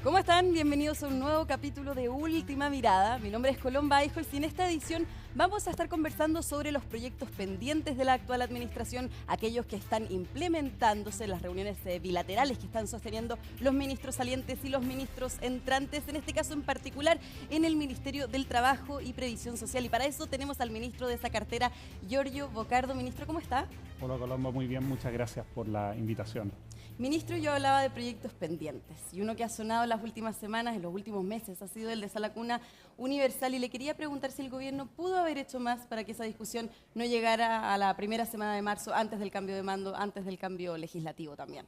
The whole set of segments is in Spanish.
¿Cómo están? Bienvenidos a un nuevo capítulo de Última Mirada. Mi nombre es Colomba Eijols y en esta edición vamos a estar conversando sobre los proyectos pendientes de la actual administración, aquellos que están implementándose en las reuniones bilaterales que están sosteniendo los ministros salientes y los ministros entrantes, en este caso en particular en el Ministerio del Trabajo y Previsión Social. Y para eso tenemos al ministro de esa cartera, Giorgio Bocardo. Ministro, ¿cómo está? Hola Colombo, muy bien, muchas gracias por la invitación. Ministro, yo hablaba de proyectos pendientes y uno que ha sonado en las últimas semanas, en los últimos meses, ha sido el de Sala Cuna Universal, y le quería preguntar si el gobierno pudo haber hecho más para que esa discusión no llegara a la primera semana de marzo, antes del cambio de mando, antes del cambio legislativo también.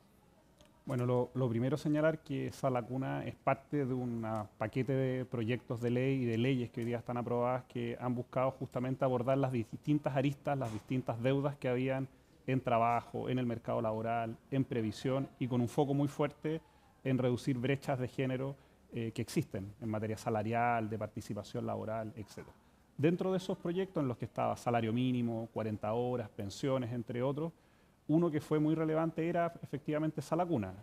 Bueno, lo primero señalar que Sala Cuna es parte de un paquete de proyectos de ley y de leyes que hoy día están aprobadas que han buscado justamente abordar las distintas aristas, las distintas deudas que habían en trabajo, en el mercado laboral, en previsión y con un foco muy fuerte en reducir brechas de género que existen en materia salarial, de participación laboral, etc. Dentro de esos proyectos en los que estaba salario mínimo, 40 horas, pensiones, entre otros, uno que fue muy relevante era efectivamente Sala Cuna,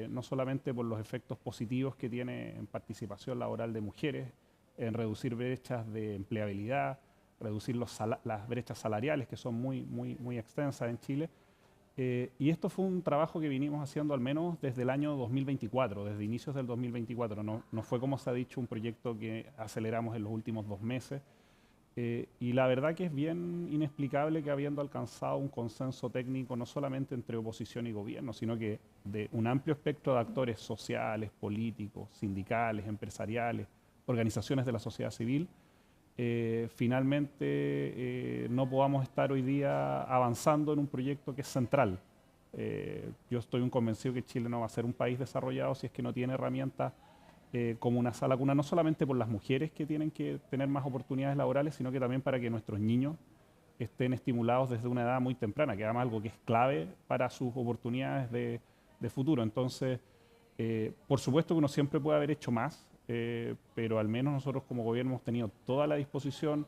no solamente por los efectos positivos que tiene en participación laboral de mujeres, en reducir brechas de empleabilidad, reducir las brechas salariales que son muy extensas en Chile. Y esto fue un trabajo que vinimos haciendo al menos desde el año 2024, desde inicios del 2024. No fue, como se ha dicho, un proyecto que aceleramos en los últimos 2 meses. Y la verdad que es bien inexplicable que habiendo alcanzado un consenso técnico no solamente entre oposición y gobierno, sino que de un amplio espectro de actores sociales, políticos, sindicales, empresariales, organizaciones de la sociedad civil, finalmente no podamos estar hoy día avanzando en un proyecto que es central. Yo estoy convencido que Chile no va a ser un país desarrollado si es que no tiene herramientas como una Sala Cuna, no solamente por las mujeres que tienen que tener más oportunidades laborales, sino que también para que nuestros niños estén estimulados desde una edad muy temprana, que además es algo que es clave para sus oportunidades de futuro. Entonces, por supuesto que uno siempre puede haber hecho más, pero al menos nosotros como gobierno hemos tenido toda la disposición,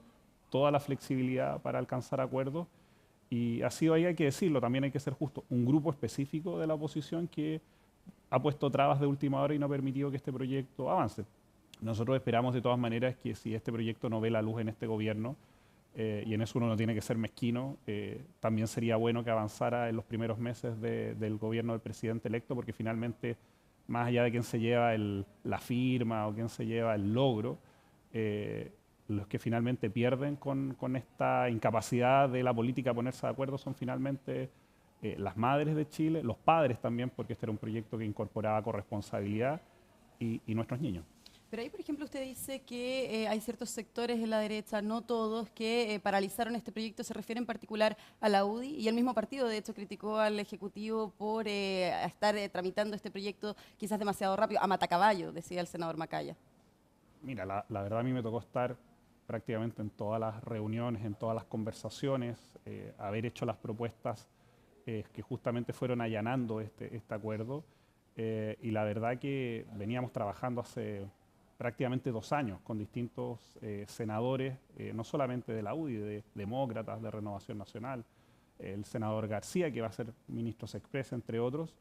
toda la flexibilidad para alcanzar acuerdos, y ha sido ahí, hay que decirlo, también hay que ser justo, un grupo específico de la oposición que ha puesto trabas de última hora y no ha permitido que este proyecto avance. Nosotros esperamos de todas maneras que si este proyecto no ve la luz en este gobierno, y en eso uno no tiene que ser mezquino, también sería bueno que avanzara en los primeros meses del gobierno del presidente electo, porque finalmente, más allá de quién se lleva la firma o quién se lleva el logro, los que finalmente pierden con esta incapacidad de la política a ponerse de acuerdo son finalmente las madres de Chile, los padres también, porque este era un proyecto que incorporaba corresponsabilidad, y nuestros niños. Pero ahí, por ejemplo, usted dice que hay ciertos sectores de la derecha, no todos, que paralizaron este proyecto. Se refiere en particular a la UDI, y el mismo partido, de hecho, criticó al Ejecutivo por estar tramitando este proyecto quizás demasiado rápido, a matacaballo, decía el senador Macaya. Mira, la verdad a mí me tocó estar prácticamente en todas las reuniones, en todas las conversaciones, haber hecho las propuestas que justamente fueron allanando este acuerdo, y la verdad que veníamos trabajando hace prácticamente 2 años con distintos senadores, no solamente de la UDI, de demócratas, de Renovación Nacional, el senador García, que va a ser ministro Sexpress, entre otros,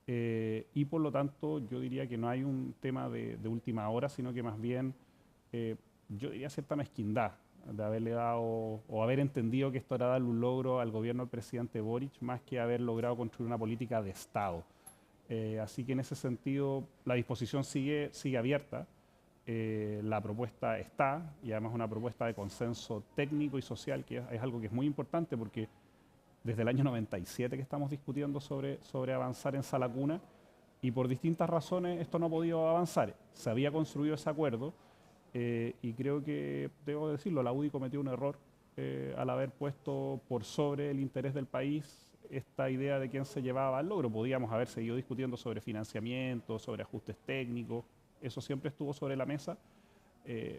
y por lo tanto yo diría que no hay un tema de última hora, sino que más bien yo diría cierta mezquindad de haberle dado o haber entendido que esto era darle un logro al gobierno del presidente Boric, más que haber logrado construir una política de Estado. Así que en ese sentido la disposición sigue abierta. La propuesta está, y además una propuesta de consenso técnico y social, que es algo que es muy importante, porque desde el año 97 que estamos discutiendo sobre avanzar en Sala Cuna, y por distintas razones esto no ha podido avanzar. Se había construido ese acuerdo, y creo que, debo decirlo, la UDI cometió un error al haber puesto por sobre el interés del país esta idea de quién se llevaba al logro. Podíamos haber seguido discutiendo sobre financiamiento, sobre ajustes técnicos, eso siempre estuvo sobre la mesa,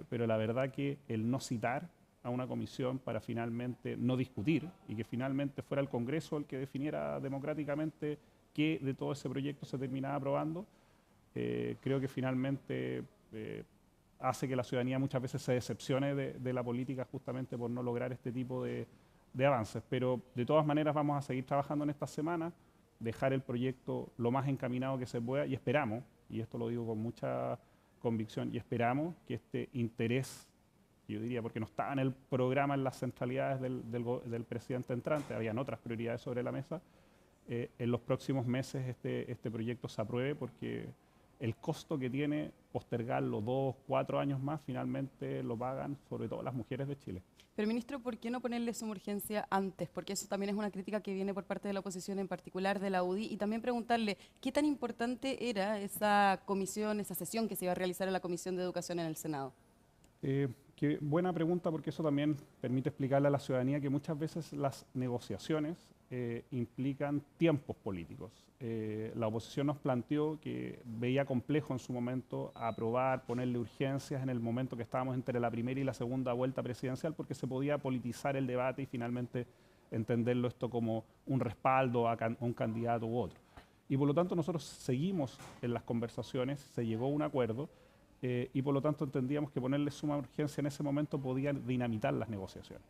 pero la verdad que el no citar a una comisión para finalmente no discutir y que finalmente fuera el Congreso el que definiera democráticamente qué de todo ese proyecto se terminaba aprobando, creo que finalmente hace que la ciudadanía muchas veces se decepcione de la política justamente por no lograr este tipo de avances. Pero de todas maneras vamos a seguir trabajando en esta semana. dejar el proyecto lo más encaminado que se pueda y esperamos, y esto lo digo con mucha convicción, y esperamos que este interés, yo diría, porque no estaba en el programa, en las centralidades del presidente entrante, habían otras prioridades sobre la mesa, en los próximos meses este proyecto se apruebe, porque el costo que tiene postergarlo 2, 4 años más, finalmente lo pagan sobre todo las mujeres de Chile. Pero, ministro, ¿por qué no ponerle suma urgencia antes? Porque eso también es una crítica que viene por parte de la oposición, en particular de la UDI, y también preguntarle qué tan importante era esa comisión, esa sesión que se iba a realizar en la Comisión de Educación en el Senado. Qué buena pregunta, porque eso también permite explicarle a la ciudadanía que muchas veces las negociaciones implican tiempos políticos. La oposición nos planteó que veía complejo en su momento aprobar, ponerle urgencias en el momento que estábamos entre la primera y la segunda vuelta presidencial, porque se podía politizar el debate y finalmente entenderlo esto como un respaldo a un candidato u otro. Y por lo tanto nosotros seguimos en las conversaciones, se llegó a un acuerdo, y por lo tanto entendíamos que ponerle suma urgencia en ese momento podía dinamitar las negociaciones.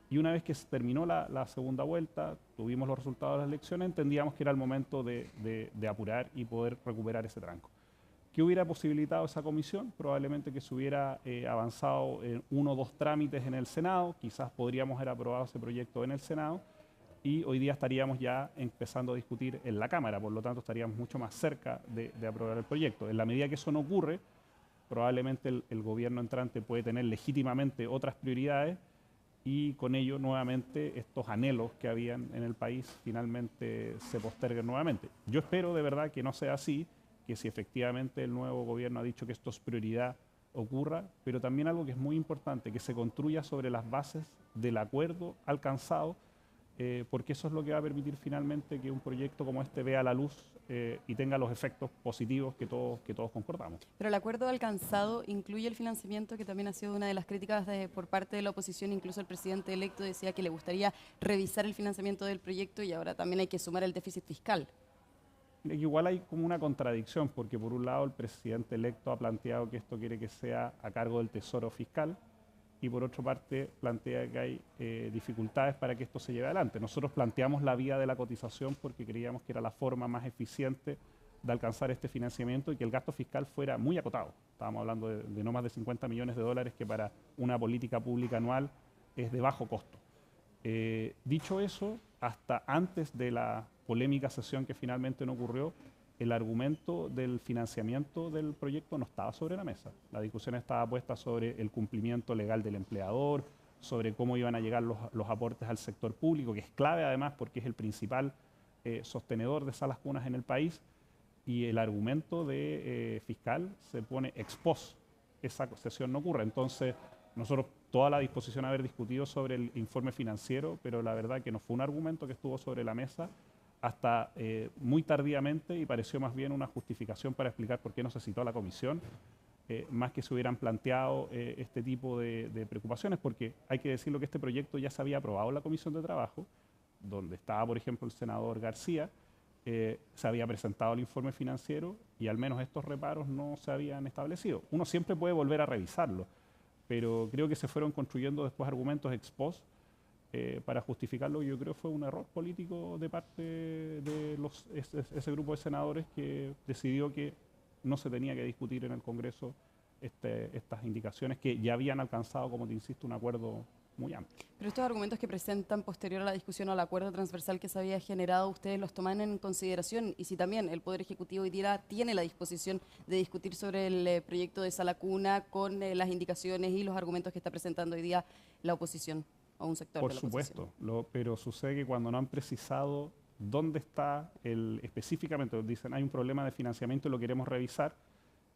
Y una vez que terminó la segunda vuelta, tuvimos los resultados de las elecciones, entendíamos que era el momento de apurar y poder recuperar ese tranco. ¿Qué hubiera posibilitado esa comisión? Probablemente que se hubiera avanzado en 1 o 2 trámites en el Senado, quizás podríamos haber aprobado ese proyecto en el Senado, y hoy día estaríamos ya empezando a discutir en la Cámara, por lo tanto estaríamos mucho más cerca de aprobar el proyecto. En la medida que eso no ocurre, probablemente el gobierno entrante puede tener legítimamente otras prioridades y con ello nuevamente estos anhelos que habían en el país finalmente se posterguen nuevamente. Yo espero de verdad que no sea así, que si efectivamente el nuevo gobierno ha dicho que esto es prioridad, ocurra, pero también algo que es muy importante, que se construya sobre las bases del acuerdo alcanzado, porque eso es lo que va a permitir finalmente que un proyecto como este vea la luz y tenga los efectos positivos que todos concordamos. Pero el acuerdo alcanzado incluye el financiamiento, que también ha sido una de las críticas por parte de la oposición. Incluso el presidente electo decía que le gustaría revisar el financiamiento del proyecto, y ahora también hay que sumar el déficit fiscal. Igual hay como una contradicción, porque por un lado el presidente electo ha planteado que esto quiere que sea a cargo del Tesoro Fiscal, y por otra parte plantea que hay dificultades para que esto se lleve adelante. Nosotros planteamos la vía de la cotización porque creíamos que era la forma más eficiente de alcanzar este financiamiento y que el gasto fiscal fuera muy acotado. Estábamos hablando de no más de 50 millones de dólares, que para una política pública anual es de bajo costo. Dicho eso, hasta antes de la polémica sesión que finalmente no ocurrió, el argumento del financiamiento del proyecto no estaba sobre la mesa. La discusión estaba puesta sobre el cumplimiento legal del empleador, sobre cómo iban a llegar los aportes al sector público, que es clave además porque es el principal sostenedor de salas cunas en el país, y el argumento de fiscal se pone ex post. Esa sesión no ocurre. Entonces, nosotros toda la disposición a haber discutido sobre el informe financiero, pero la verdad que no fue un argumento que estuvo sobre la mesa hasta muy tardíamente, y pareció más bien una justificación para explicar por qué no se citó a la comisión, más que se hubieran planteado este tipo de preocupaciones, porque hay que decirlo que este proyecto ya se había aprobado en la Comisión de Trabajo, donde estaba, por ejemplo, el senador García, se había presentado el informe financiero y al menos estos reparos no se habían establecido. Uno siempre puede volver a revisarlo, pero creo que se fueron construyendo después argumentos ex post para justificarlo. Yo creo que fue un error político de parte de ese grupo de senadores que decidió que no se tenía que discutir en el Congreso estas indicaciones que ya habían alcanzado, como te insisto, un acuerdo muy amplio. Pero estos argumentos que presentan posterior a la discusión o al acuerdo transversal que se había generado, ¿ustedes los toman en consideración? Y si también el Poder Ejecutivo hoy día tiene la disposición de discutir sobre el proyecto de sala cuna con las indicaciones y los argumentos que está presentando hoy día la oposición o un sector de la oposición. Por supuesto, pero sucede que cuando no han precisado dónde está específicamente, dicen hay un problema de financiamiento y lo queremos revisar,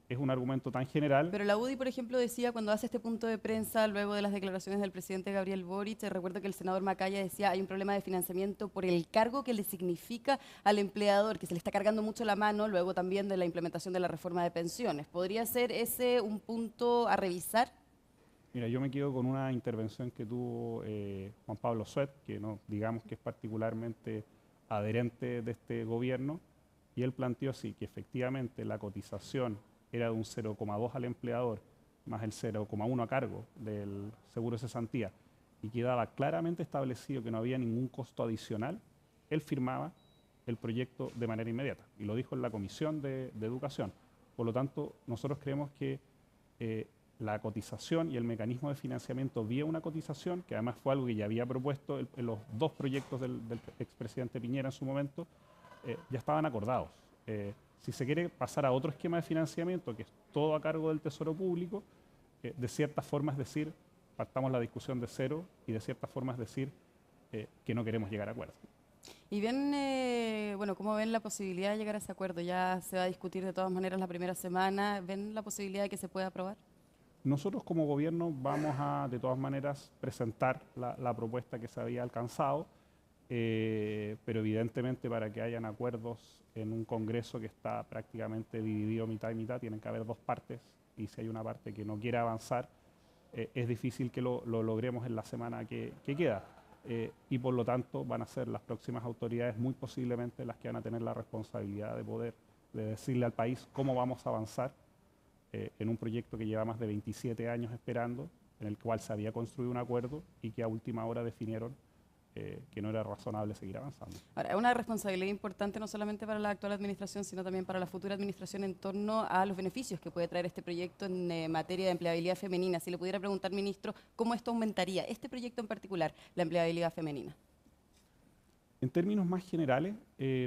es un argumento tan general. Pero la UDI, por ejemplo, decía cuando hace este punto de prensa, luego de las declaraciones del presidente Gabriel Boric, recuerdo que el senador Macaya decía hay un problema de financiamiento por el cargo que le significa al empleador, que se le está cargando mucho la mano, luego también de la implementación de la reforma de pensiones. ¿Podría ser ese un punto a revisar? Mira, yo me quedo con una intervención que tuvo Juan Pablo Suet, que no digamos que es particularmente adherente de este gobierno, y él planteó así, que efectivamente la cotización era de un 0,2 al empleador, más el 0,1 a cargo del seguro de cesantía, y quedaba claramente establecido que no había ningún costo adicional. Él firmaba el proyecto de manera inmediata, y lo dijo en la Comisión de Educación. Por lo tanto, nosotros creemos que la cotización y el mecanismo de financiamiento vía una cotización, que además fue algo que ya había propuesto en los dos proyectos del expresidente Piñera en su momento, ya estaban acordados. Si se quiere pasar a otro esquema de financiamiento, que es todo a cargo del Tesoro Público, de cierta forma es decir, partamos la discusión de cero, y de cierta forma es decir que no queremos llegar a acuerdos. Y ven, bueno, ¿cómo ven la posibilidad de llegar a ese acuerdo? Ya se va a discutir de todas maneras la primera semana. ¿Ven la posibilidad de que se pueda aprobar? Nosotros como gobierno vamos a, de todas maneras, presentar la propuesta que se había alcanzado, pero evidentemente para que hayan acuerdos en un Congreso que está prácticamente dividido mitad y mitad, tienen que haber dos partes, y si hay una parte que no quiere avanzar, es difícil que lo logremos en la semana que queda. Y por lo tanto van a ser las próximas autoridades muy posiblemente las que van a tener la responsabilidad de decirle al país cómo vamos a avanzar en un proyecto que lleva más de 27 años esperando, en el cual se había construido un acuerdo y que a última hora definieron que no era razonable seguir avanzando. Ahora, es una responsabilidad importante no solamente para la actual administración, sino también para la futura administración en torno a los beneficios que puede traer este proyecto en materia de empleabilidad femenina. Si le pudiera preguntar, ministro, ¿cómo esto aumentaría, este proyecto en particular, la empleabilidad femenina? En términos más generales,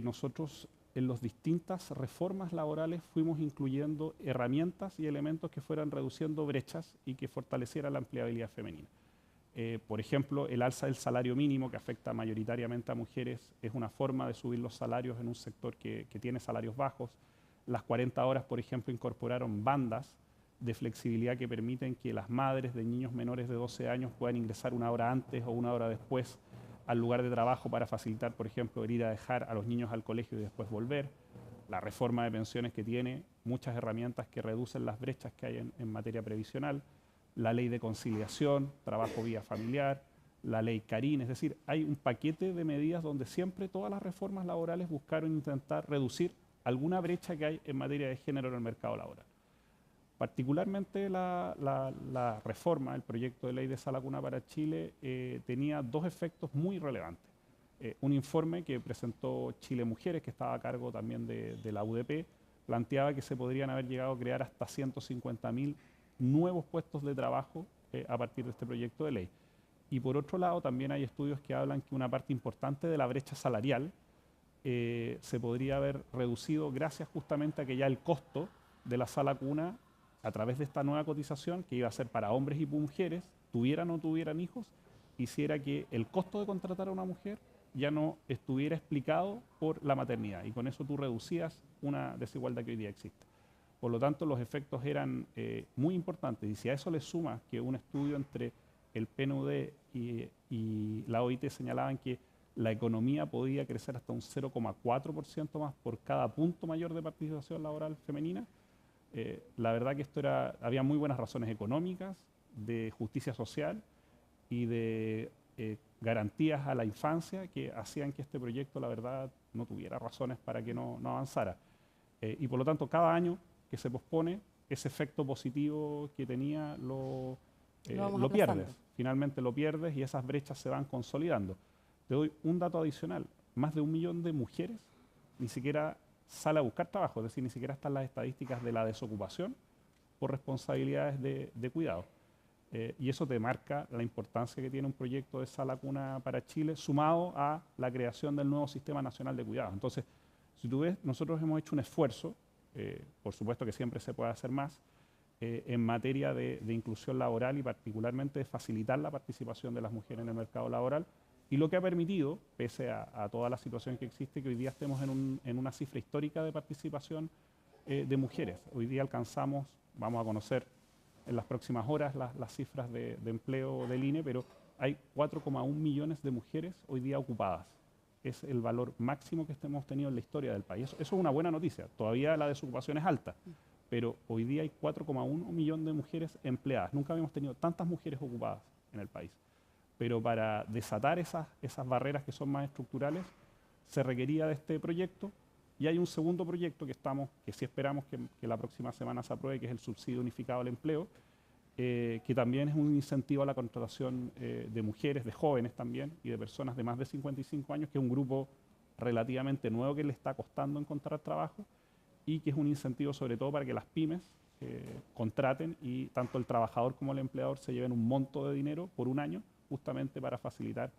nosotros en las distintas reformas laborales fuimos incluyendo herramientas y elementos que fueran reduciendo brechas y que fortalecieran la empleabilidad femenina. Por ejemplo, el alza del salario mínimo, que afecta mayoritariamente a mujeres, es una forma de subir los salarios en un sector que tiene salarios bajos. Las 40 horas, por ejemplo, incorporaron bandas de flexibilidad que permiten que las madres de niños menores de 12 años puedan ingresar una hora antes o una hora después al lugar de trabajo para facilitar, por ejemplo, ir a dejar a los niños al colegio y después volver. La reforma de pensiones, que tiene muchas herramientas que reducen las brechas que hay en materia previsional. La ley de conciliación, trabajo vía familiar, la ley Carín, es decir, hay un paquete de medidas donde siempre todas las reformas laborales buscaron intentar reducir alguna brecha que hay en materia de género en el mercado laboral. Particularmente la reforma, el proyecto de ley de Sala Cuna para Chile, tenía dos efectos muy relevantes. Un informe que presentó Chile Mujeres, que estaba a cargo también de la UDP, planteaba que se podrían haber llegado a crear hasta 150.000 nuevos puestos de trabajo a partir de este proyecto de ley. Y por otro lado, también hay estudios que hablan que una parte importante de la brecha salarial se podría haber reducido gracias justamente a que ya el costo de la Sala Cuna, a través de esta nueva cotización, que iba a ser para hombres y mujeres, tuvieran o no tuvieran hijos, hiciera que el costo de contratar a una mujer ya no estuviera explicado por la maternidad, y con eso tú reducías una desigualdad que hoy día existe. Por lo tanto, los efectos eran muy importantes, y si a eso le sumas que un estudio entre el PNUD y la OIT señalaban que la economía podía crecer hasta un 0,4% más por cada punto mayor de participación laboral femenina, la verdad que había muy buenas razones económicas, de justicia social y de garantías a la infancia que hacían que este proyecto, la verdad, no tuviera razones para que no avanzara. Y por lo tanto, cada año que se pospone, ese efecto positivo que tenía lo pierdes. Finalmente lo pierdes y esas brechas se van consolidando. Te doy un dato adicional. Más de 1 millón de mujeres ni siquiera sale a buscar trabajo, es decir, ni siquiera están las estadísticas de la desocupación por responsabilidades de cuidado. Y eso te marca la importancia que tiene un proyecto de Sala Cuna para Chile, sumado a la creación del nuevo Sistema Nacional de Cuidados. Entonces, si tú ves, nosotros hemos hecho un esfuerzo, por supuesto que siempre se puede hacer más, en materia de inclusión laboral y particularmente de facilitar la participación de las mujeres en el mercado laboral, y lo que ha permitido, pese a toda la situación que existe, que hoy día estemos en una cifra histórica de participación de mujeres. Hoy día alcanzamos, vamos a conocer en las próximas horas las cifras de empleo del INE, pero hay 4,1 millones de mujeres hoy día ocupadas. Es el valor máximo que hemos tenido en la historia del país. Eso es una buena noticia. Todavía la desocupación es alta, pero hoy día hay 4,1 millones de mujeres empleadas. Nunca habíamos tenido tantas mujeres ocupadas en el país. Pero para desatar esas barreras que son más estructurales, se requería de este proyecto, y hay un segundo proyecto que sí esperamos que la próxima semana se apruebe, que es el subsidio unificado al empleo, que también es un incentivo a la contratación de mujeres, de jóvenes también, y de personas de más de 55 años, que es un grupo relativamente nuevo que le está costando encontrar trabajo y que es un incentivo sobre todo para que las pymes contraten y tanto el trabajador como el empleador se lleven un monto de dinero por un año justamente para facilitar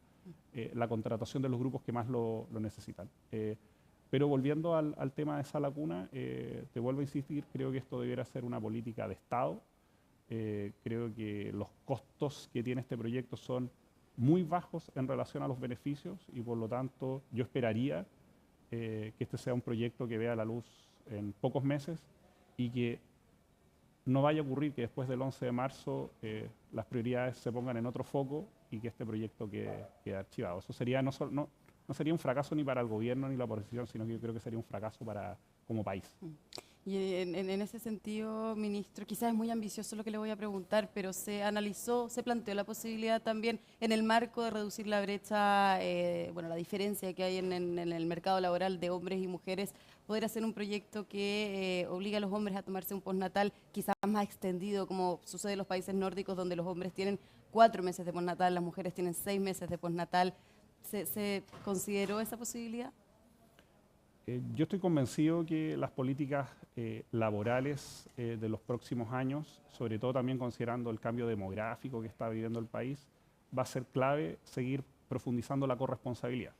la contratación de los grupos que más lo necesitan. Pero volviendo al tema de Sala Cuna, te vuelvo a insistir, creo que esto debiera ser una política de Estado. Creo que los costos que tiene este proyecto son muy bajos en relación a los beneficios y por lo tanto yo esperaría que este sea un proyecto que vea la luz en pocos meses y que no vaya a ocurrir que después del 11 de marzo las prioridades se pongan en otro foco y que este proyecto quede archivado. Eso sería no sería un fracaso ni para el gobierno ni la oposición, sino que yo creo que sería un fracaso como país. Y en ese sentido, ministro, quizás es muy ambicioso lo que le voy a preguntar, pero se analizó, se planteó la posibilidad también en el marco de reducir la brecha, bueno, la diferencia que hay en el mercado laboral de hombres y mujeres, poder hacer un proyecto que obligue a los hombres a tomarse un postnatal quizás más extendido, como sucede en los países nórdicos, donde los hombres tienen 4 meses de postnatal, las mujeres tienen 6 meses de postnatal. ¿Se consideró esa posibilidad? Yo estoy convencido que las políticas laborales de los próximos años, sobre todo también considerando el cambio demográfico que está viviendo el país, va a ser clave seguir profundizando la corresponsabilidad.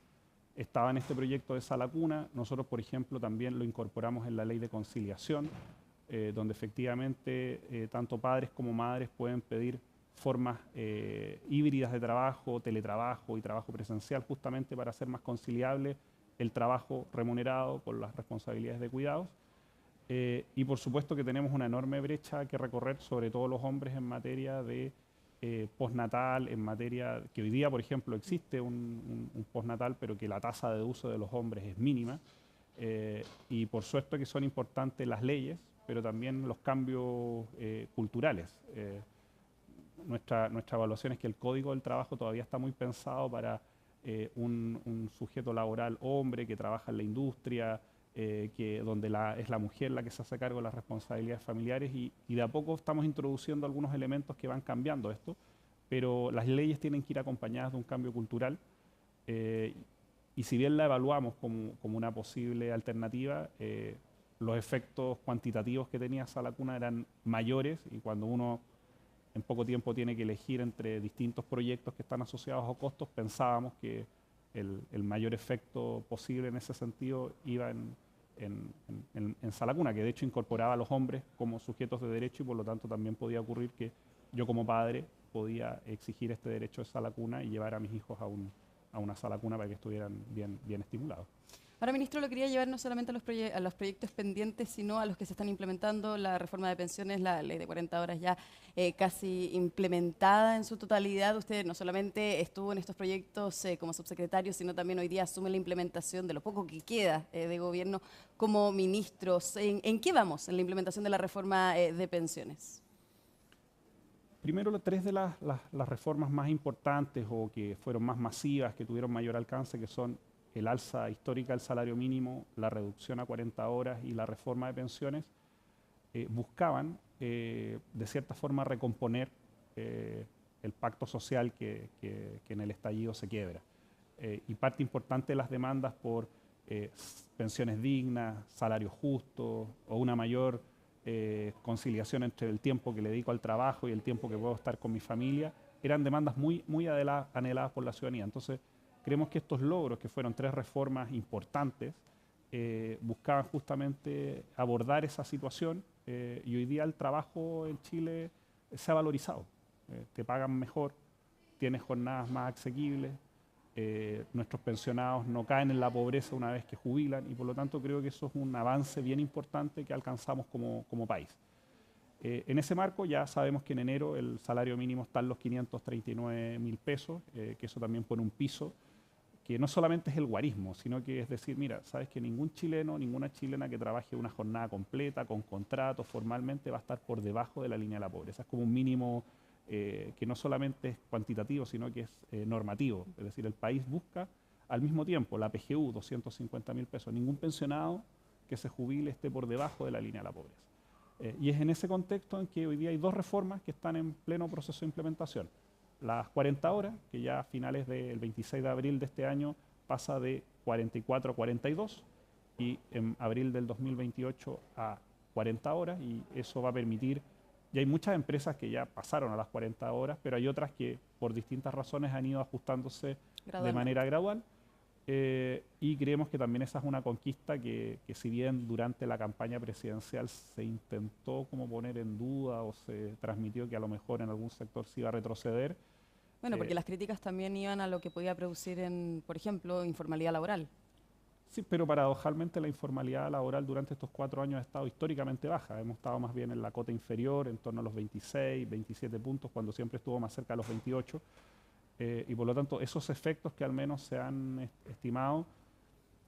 Estaba en este proyecto de Sala Cuna, nosotros por ejemplo también lo incorporamos en la ley de conciliación, donde efectivamente tanto padres como madres pueden pedir formas híbridas de trabajo, teletrabajo y trabajo presencial, justamente para hacer más conciliable el trabajo remunerado con las responsabilidades de cuidados. Y por supuesto que tenemos una enorme brecha que recorrer, sobre todo los hombres, en materia de postnatal, en materia que hoy día, por ejemplo, existe un postnatal, pero que la tasa de uso de los hombres es mínima. Y por supuesto que son importantes las leyes, pero también los cambios culturales. Nuestra evaluación es que el Código del Trabajo todavía está muy pensado para un sujeto laboral hombre que trabaja en la industria, donde es la mujer la que se hace cargo de las responsabilidades familiares y de a poco estamos introduciendo algunos elementos que van cambiando esto, pero las leyes tienen que ir acompañadas de un cambio cultural y si bien la evaluamos como una posible alternativa, los efectos cuantitativos que tenía Sala Cuna eran mayores y cuando uno en poco tiempo tiene que elegir entre distintos proyectos que están asociados a costos, pensábamos que el mayor efecto posible en ese sentido iba en Sala Cuna, que de hecho incorporaba a los hombres como sujetos de derecho y por lo tanto también podía ocurrir que yo como padre podía exigir este derecho de Sala Cuna y llevar a mis hijos a una Sala Cuna para que estuvieran bien estimulados. Ahora, ministro, lo quería llevar no solamente a los proyectos pendientes, sino a los que se están implementando, la reforma de pensiones, la ley de 40 horas ya casi implementada en su totalidad. Usted no solamente estuvo en estos proyectos como subsecretario, sino también hoy día asume la implementación de lo poco que queda de gobierno como ministros. ¿En qué vamos en la implementación de la reforma de pensiones? Primero, tres de las reformas más importantes o que fueron más masivas, que tuvieron mayor alcance, que son el alza histórica del salario mínimo, la reducción a 40 horas y la reforma de pensiones, buscaban de cierta forma recomponer el pacto social que en el estallido se quiebra. Y parte importante de las demandas por pensiones dignas, salarios justos o una mayor conciliación entre el tiempo que le dedico al trabajo y el tiempo que puedo estar con mi familia, eran demandas muy anheladas por la ciudadanía. Entonces, creemos que estos logros, que fueron 3 reformas importantes, buscaban justamente abordar esa situación y hoy día el trabajo en Chile se ha valorizado. Te pagan mejor, tienes jornadas más asequibles, nuestros pensionados no caen en la pobreza una vez que jubilan y por lo tanto creo que eso es un avance bien importante que alcanzamos como país. En ese marco ya sabemos que en enero el salario mínimo está en los 539.000 pesos, que eso también pone un piso que no solamente es el guarismo, sino que es decir, mira, sabes que ningún chileno, ninguna chilena que trabaje una jornada completa, con contrato, formalmente, va a estar por debajo de la línea de la pobreza. Es como un mínimo que no solamente es cuantitativo, sino que es normativo. Es decir, el país busca al mismo tiempo la PGU, 250.000 pesos. Ningún pensionado que se jubile esté por debajo de la línea de la pobreza. Y es en ese contexto en que hoy día hay 2 reformas que están en pleno proceso de implementación. Las 40 horas, que ya a finales del 26 de abril de este año pasa de 44 a 42 y en abril del 2028 a 40 horas, y eso va a permitir, y hay muchas empresas que ya pasaron a las 40 horas, pero hay otras que por distintas razones han ido ajustándose de manera gradual. Y creemos que también esa es una conquista que si bien durante la campaña presidencial se intentó como poner en duda o se transmitió que a lo mejor en algún sector se iba a retroceder. Bueno, porque las críticas también iban a lo que podía producir en, por ejemplo, informalidad laboral. Sí, pero paradojalmente la informalidad laboral durante estos 4 años ha estado históricamente baja. Hemos estado más bien en la cota inferior, en torno a los 26, 27 puntos, cuando siempre estuvo más cerca de los 28. Y por lo tanto, esos efectos que al menos se han estimado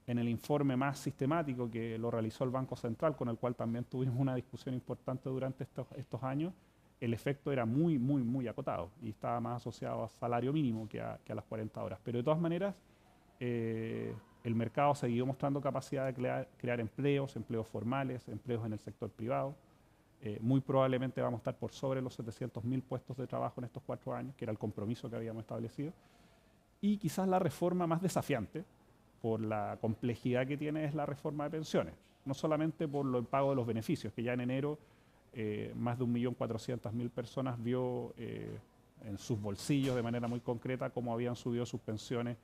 en el informe más sistemático que lo realizó el Banco Central, con el cual también tuvimos una discusión importante durante estos años, el efecto era muy acotado y estaba más asociado a salario mínimo que a las 40 horas. Pero de todas maneras, el mercado siguió mostrando capacidad de crear empleos formales, empleos en el sector privado. Muy probablemente vamos a estar por sobre los 700.000 puestos de trabajo en estos 4 años, que era el compromiso que habíamos establecido. Y quizás la reforma más desafiante, por la complejidad que tiene, es la reforma de pensiones. No solamente por el pago de los beneficios, que ya en enero más de 1.400.000 personas vio en sus bolsillos de manera muy concreta cómo habían subido sus pensiones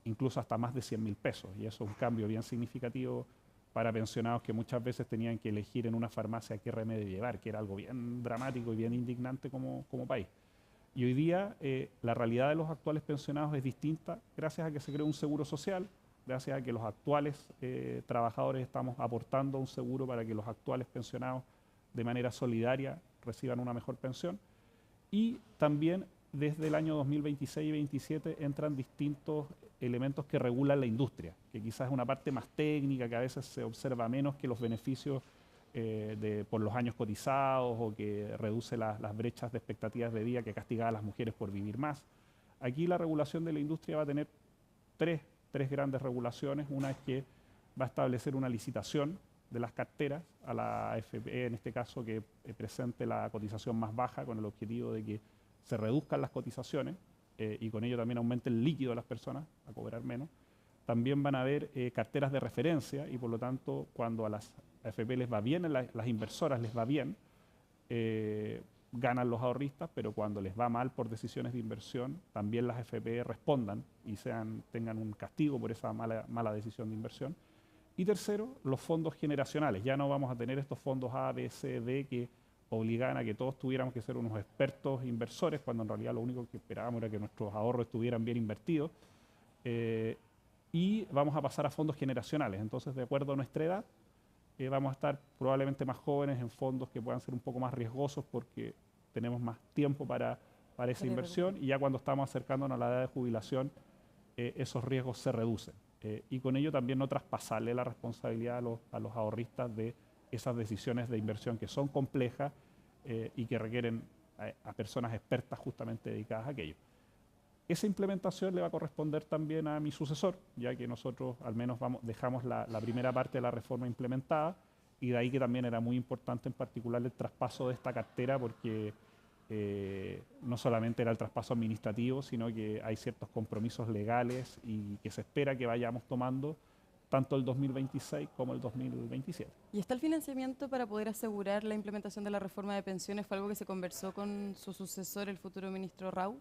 incluso hasta más de 100.000 pesos. Y eso es un cambio bien significativo para pensionados que muchas veces tenían que elegir en una farmacia qué remedio llevar, que era algo bien dramático y bien indignante como país. Y hoy día la realidad de los actuales pensionados es distinta gracias a que se creó un seguro social, gracias a que los actuales trabajadores estamos aportando un seguro para que los actuales pensionados de manera solidaria reciban una mejor pensión. Y también desde el año 2026 y 2027 entran distintos elementos que regulan la industria, que quizás es una parte más técnica, que a veces se observa menos que los beneficios por los años cotizados o que reduce las brechas de expectativas de vida que castiga a las mujeres por vivir más. Aquí la regulación de la industria va a tener tres grandes regulaciones. Una es que va a establecer una licitación de las carteras a la AFP, en este caso, que presente la cotización más baja con el objetivo de que se reduzcan las cotizaciones y con ello también aumente el líquido de las personas a cobrar menos. También van a haber carteras de referencia y por lo tanto cuando a las AFP les va bien, a las inversoras les va bien, ganan los ahorristas, pero cuando les va mal por decisiones de inversión, también las AFP respondan y tengan un castigo por esa mala decisión de inversión. Y tercero, los fondos generacionales. Ya no vamos a tener estos fondos A, B, C, D que obligaban a que todos tuviéramos que ser unos expertos inversores, cuando en realidad lo único que esperábamos era que nuestros ahorros estuvieran bien invertidos. Y vamos a pasar a fondos generacionales. Entonces, de acuerdo a nuestra edad, vamos a estar probablemente más jóvenes en fondos que puedan ser un poco más riesgosos porque tenemos más tiempo para esa inversión y ya cuando estamos acercándonos a la edad de jubilación, esos riesgos se reducen. Y con ello también no traspasarle la responsabilidad a los ahorristas de esas decisiones de inversión que son complejas y que requieren a personas expertas justamente dedicadas a aquello. Esa implementación le va a corresponder también a mi sucesor, ya que nosotros al menos dejamos la primera parte de la reforma implementada y de ahí que también era muy importante en particular el traspaso de esta cartera porque no solamente era el traspaso administrativo, sino que hay ciertos compromisos legales y que se espera que vayamos tomando tanto el 2026 como el 2027. ¿Y está el financiamiento para poder asegurar la implementación de la reforma de pensiones? ¿Fue algo que se conversó con su sucesor, el futuro ministro Rau?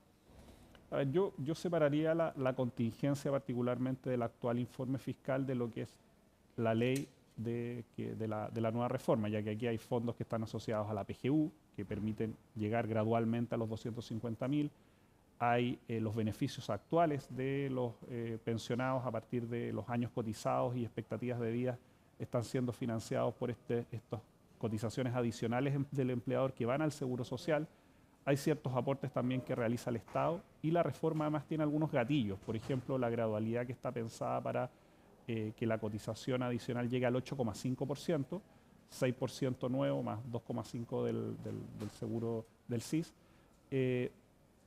A ver, yo separaría la contingencia particularmente del actual informe fiscal de lo que es la ley de la nueva reforma, ya que aquí hay fondos que están asociados a la PGU, que permiten llegar gradualmente a los 250.000. Hay los beneficios actuales de los pensionados a partir de los años cotizados y expectativas de vida están siendo financiados por estas cotizaciones adicionales del empleador que van al Seguro Social. Hay ciertos aportes también que realiza el Estado y la reforma además tiene algunos gatillos, por ejemplo, la gradualidad que está pensada para que la cotización adicional llegue al 8,5%, 6% nuevo más 2,5% del seguro del SIS.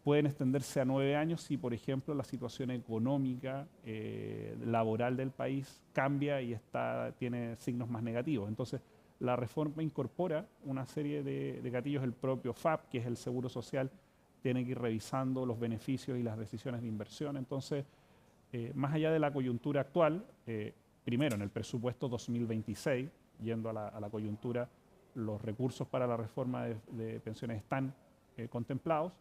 Pueden extenderse a 9 años si, por ejemplo, la situación económica, laboral del país cambia y tiene signos más negativos. Entonces, la reforma incorpora una serie de gatillos. El propio FAP, que es el Seguro Social, tiene que ir revisando los beneficios y las decisiones de inversión. Entonces, Más allá de la coyuntura actual, primero en el presupuesto 2026, yendo a la coyuntura, los recursos para la reforma de pensiones están contemplados,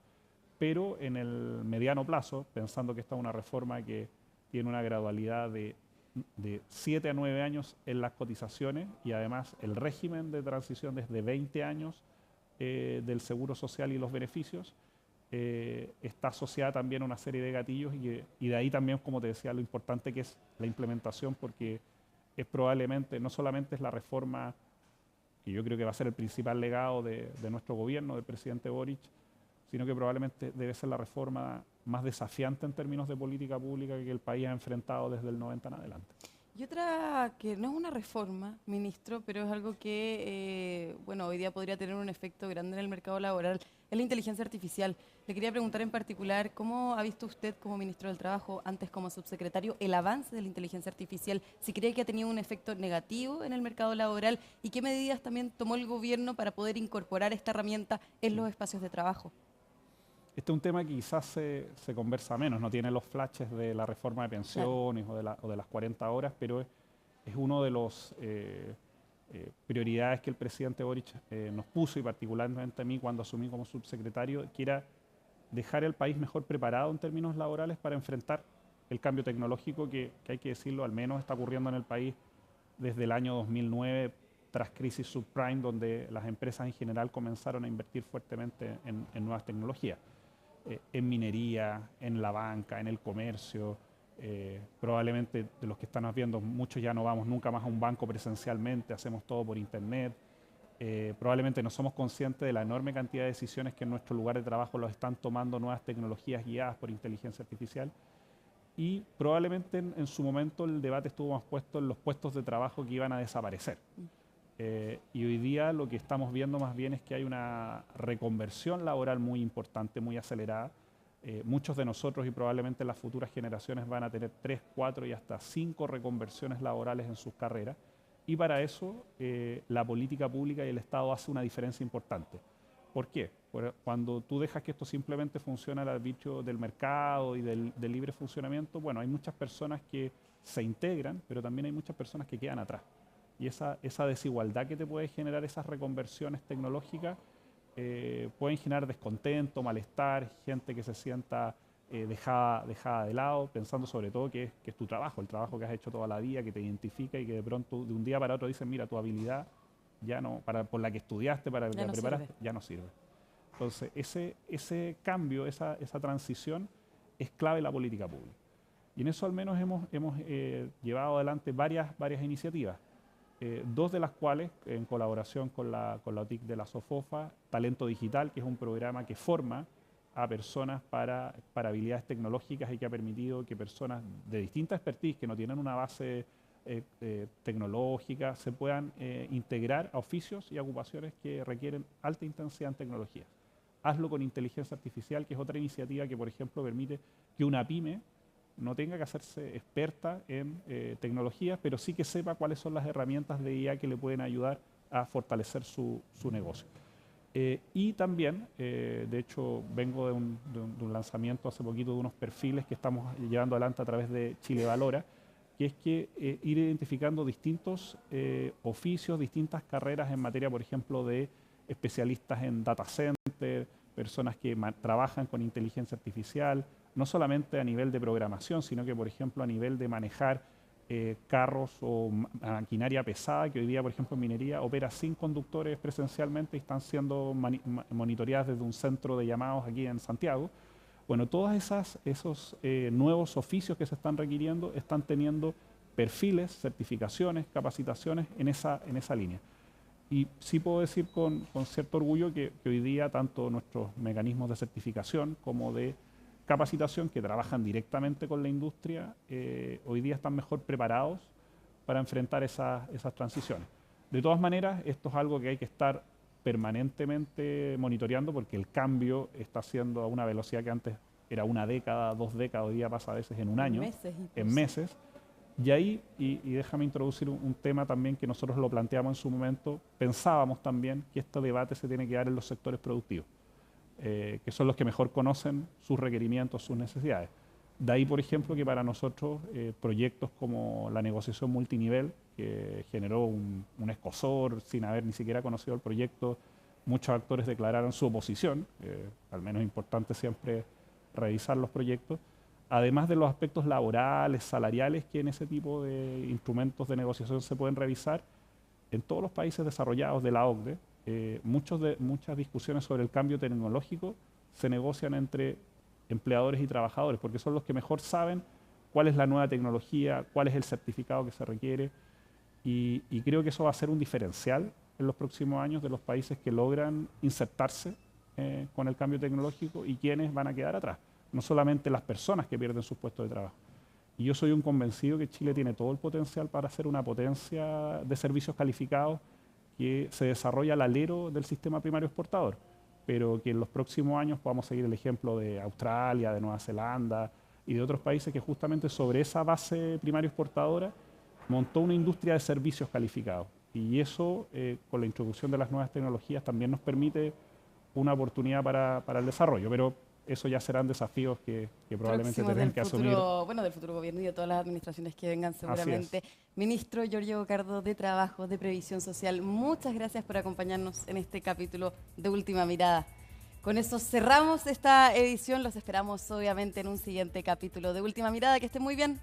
pero en el mediano plazo, pensando que esta es una reforma que tiene una gradualidad de 7 a 9 años en las cotizaciones y además el régimen de transición desde 20 años del seguro social y los beneficios, está asociada también a una serie de gatillos y de ahí también, como te decía, lo importante que es la implementación, porque es probablemente, no solamente es la reforma que yo creo que va a ser el principal legado de nuestro gobierno, del presidente Boric, sino que probablemente debe ser la reforma más desafiante en términos de política pública que el país ha enfrentado desde el 90 en adelante. Y otra que no es una reforma, ministro, pero es algo que, bueno, hoy día podría tener un efecto grande en el mercado laboral, es la inteligencia artificial. Le quería preguntar en particular, ¿cómo ha visto usted como ministro del Trabajo, antes como subsecretario, el avance de la inteligencia artificial? Si cree que ha tenido un efecto negativo en el mercado laboral y qué medidas también tomó el gobierno para poder incorporar esta herramienta en los espacios de trabajo. Este es un tema que quizás se conversa menos, no tiene los flashes de la reforma de pensiones, claro, o de las 40 horas, pero es uno de los prioridades que el presidente Boric nos puso, y particularmente a mí cuando asumí como subsecretario, que era dejar el país mejor preparado en términos laborales para enfrentar el cambio tecnológico que hay que decirlo, al menos está ocurriendo en el país desde el año 2009, tras crisis subprime, donde las empresas en general comenzaron a invertir fuertemente en nuevas tecnologías. En minería, en la banca, en el comercio. Probablemente de los que están viendo, muchos ya no vamos nunca más a un banco presencialmente, hacemos todo por internet. Probablemente no somos conscientes de la enorme cantidad de decisiones que en nuestro lugar de trabajo los están tomando nuevas tecnologías guiadas por inteligencia artificial. Y probablemente en su momento el debate estuvo más puesto en los puestos de trabajo que iban a desaparecer. Y hoy día lo que estamos viendo más bien es que hay una reconversión laboral muy importante, muy acelerada. Muchos de nosotros y probablemente las futuras generaciones van a tener 3, 4 y hasta 5 reconversiones laborales en sus carreras. Y para eso la política pública y el Estado hace una diferencia importante. ¿Por qué? Cuando tú dejas que esto simplemente funcione al arbitrio del mercado y del libre funcionamiento, bueno, hay muchas personas que se integran, pero también hay muchas personas que quedan atrás. Y esa desigualdad que te puede generar esas reconversiones tecnológicas pueden generar descontento, malestar, gente que se sienta dejada de lado, pensando sobre todo que es tu trabajo, el trabajo que has hecho toda la vida, que te identifica y que de pronto de un día para otro dicen, mira, tu habilidad ya no, por la que estudiaste, para la que te preparaste, ya no sirve. Entonces, ese cambio, esa transición es clave en la política pública. Y en eso al menos hemos llevado adelante varias iniciativas. Dos de las cuales, en colaboración con la OTIC de la SOFOFA, Talento Digital, que es un programa que forma a personas para habilidades tecnológicas y que ha permitido que personas de distinta expertise, que no tienen una base tecnológica, se puedan integrar a oficios y ocupaciones que requieren alta intensidad en tecnología. Hazlo con inteligencia artificial, que es otra iniciativa que, por ejemplo, permite que una pyme no tenga que hacerse experta en tecnología, pero sí que sepa cuáles son las herramientas de IA que le pueden ayudar a fortalecer su negocio. Y también, de hecho, vengo de un lanzamiento hace poquito de unos perfiles que estamos llevando adelante a través de Chile Valora, que es que ir identificando distintos oficios, distintas carreras en materia, por ejemplo, de especialistas en data center, personas que trabajan con inteligencia artificial, no solamente a nivel de programación, sino que, por ejemplo, a nivel de manejar carros o maquinaria pesada, que hoy día, por ejemplo, en minería opera sin conductores presencialmente y están siendo monitoreadas desde un centro de llamados aquí en Santiago. Bueno, todos esos nuevos oficios que se están requiriendo están teniendo perfiles, certificaciones, capacitaciones en esa línea. Y sí puedo decir con cierto orgullo que hoy día tanto nuestros mecanismos de certificación como de capacitación que trabajan directamente con la industria, hoy día están mejor preparados para enfrentar esas transiciones. De todas maneras, esto es algo que hay que estar permanentemente monitoreando porque el cambio está siendo a una velocidad que antes era 1 década, 2 décadas, hoy día pasa a veces en un año, en meses. Y ahí, y déjame introducir un tema también que nosotros lo planteamos en su momento, pensábamos también que este debate se tiene que dar en los sectores productivos. Que son los que mejor conocen sus requerimientos, sus necesidades. De ahí, por ejemplo, que para nosotros proyectos como la negociación multinivel, que generó un escozor sin haber ni siquiera conocido el proyecto, muchos actores declararon su oposición, al menos es importante siempre revisar los proyectos, además de los aspectos laborales, salariales, que en ese tipo de instrumentos de negociación se pueden revisar. En todos los países desarrollados de la OCDE, muchas discusiones sobre el cambio tecnológico se negocian entre empleadores y trabajadores, porque son los que mejor saben cuál es la nueva tecnología, cuál es el certificado que se requiere, y creo que eso va a ser un diferencial en los próximos años de los países que logran insertarse con el cambio tecnológico y quienes van a quedar atrás, no solamente las personas que pierden sus puestos de trabajo. Y yo soy un convencido que Chile tiene todo el potencial para ser una potencia de servicios calificados que se desarrolla al alero del sistema primario exportador, pero que en los próximos años podamos seguir el ejemplo de Australia, de Nueva Zelanda y de otros países que justamente sobre esa base primario exportadora montó una industria de servicios calificados. Y eso, con la introducción de las nuevas tecnologías, también nos permite una oportunidad para el desarrollo, pero eso ya serán desafíos que probablemente tendrán que asumir. Bueno, del futuro gobierno y de todas las administraciones que vengan seguramente. Ministro Giorgio Cardo de Trabajo, de Previsión Social, muchas gracias por acompañarnos en este capítulo de Última Mirada. Con eso cerramos esta edición, los esperamos obviamente en un siguiente capítulo de Última Mirada, que estén muy bien.